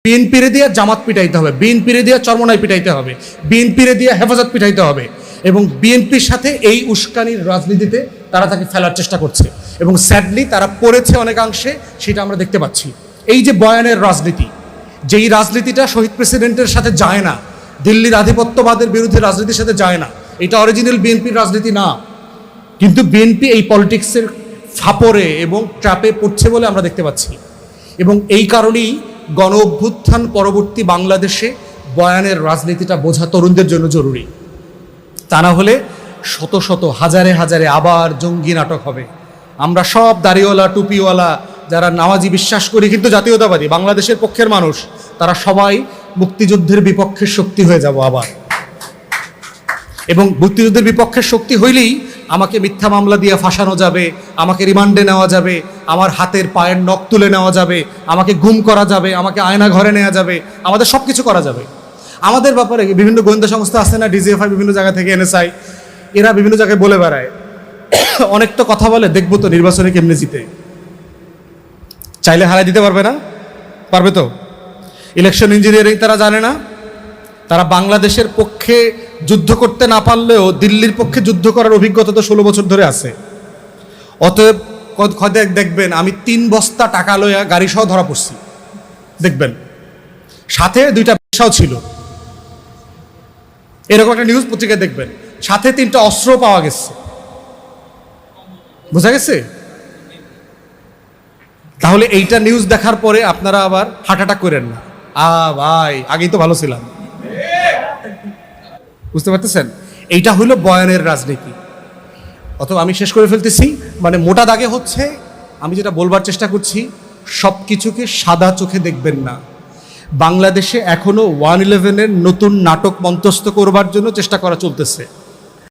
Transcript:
বিএনপিরে দিয়ে জামাত পিটাইতে হবে, বিএনপিরে দিয়ে চরমনাই পিটাইতে হবে, বিএনপিরে দিয়ে হেফাজত পিটাইতে হবে, এবং বিএনপির সাথে এই উস্কানির রাজনীতিতে তারা তাকে ফেলার চেষ্টা করছে এবং স্যাডলি তারা পড়েছে অনেকাংশে, সেটা আমরা দেখতে পাচ্ছি। এই যে বয়ানের রাজনীতি, যেই রাজনীতিটা শহীদ প্রেসিডেন্টের সাথে যায় না, দিল্লির আধিপত্যবাদের বিরুদ্ধে রাজনীতির সাথে যায় না, এটা অরিজিনাল বিএনপির রাজনীতি না, কিন্তু বিএনপি এই পলিটিক্সের ফাপরে এবং ট্র্যাপে পড়ছে বলে আমরা দেখতে পাচ্ছি। এবং এই কারণেই গণ অভ্যুত্থান পরবর্তী বাংলাদেশে বয়ানের রাজনীতিটা বোঝা তরুণদের জন্য জরুরি। তা না হলে শত শত হাজারে হাজারে আবার জঙ্গি নাটক হবে। আমরা সব দাড়িওয়ালা টুপিওয়ালা যারা নামাজি বিশ্বাস করি কিন্তু জাতীয়তাবাদী বাংলাদেশের পক্ষের মানুষ, তারা সবাই মুক্তিযুদ্ধের বিপক্ষের শক্তি হয়ে যাব আবার। এবং মুক্তিযুদ্ধের বিপক্ষের শক্তি হইলেই আমাকে মিথ্যা মামলা দিয়ে ফাঁসানো যাবে, আমাকে রিমান্ডে নেওয়া যাবে, আমার হাতের পায়ের নখ তুলে নেওয়া যাবে, আমাকে গুম করা যাবে, আমাকে আয়না ঘরে নেওয়া যাবে, আমাদের সব কিছু করা যাবে। আমাদের ব্যাপারে বিভিন্ন গোয়েন্দা সংস্থা আছে না, ডিজিএফআই বিভিন্ন জায়গা থেকে, এনএসআই, এরা বিভিন্ন জায়গায় বলে বেড়ায়, অনেক তো কথা বলে, দেখবো তো নির্বাচনে কেমনে জিতে। চাইলে হারাই দিতে পারবে না? পারবে তো। ইলেকশন ইঞ্জিনিয়ারিং তারা জানে না? তারা বাংলাদেশের পক্ষে যুদ্ধ করতে না পারলেও দিল্লির পক্ষে যুদ্ধ করার অভিজ্ঞতা তো 16 বছর ধরে আছে। অতএব দেখবেন আমি 3 বস্তা টাকা লইয়া গাড়ি সহ ধরা পড়ছি, দেখবেন সাথে 2টা ব্যবসাও ছিল, এরকম একটা নিউজ পত্রিকায় দেখবেন, সাথে 3টা অস্ত্র পাওয়া গেছে। বোঝা গেছে? তাহলে এইটা নিউজ দেখার পরে আপনারা আবার হার্ট অ্যাটাক করেন না, ভাই আগেই তো ভালো ছিলাম। বুঝতে পারতেছেন? এইটা হলো বয়ানের রাজনীতি। অথবা আমি শেষ করে ফেলতেছি, মানে মোটা দাগে হচ্ছে, আমি যেটা বলবার চেষ্টা করছি, সব কিছুকে সাদা চোখে দেখবেন না। বাংলাদেশে এখনো 111-এর নতুন নাটক মঞ্চস্থ করবার জন্য চেষ্টা করা চলতেছে।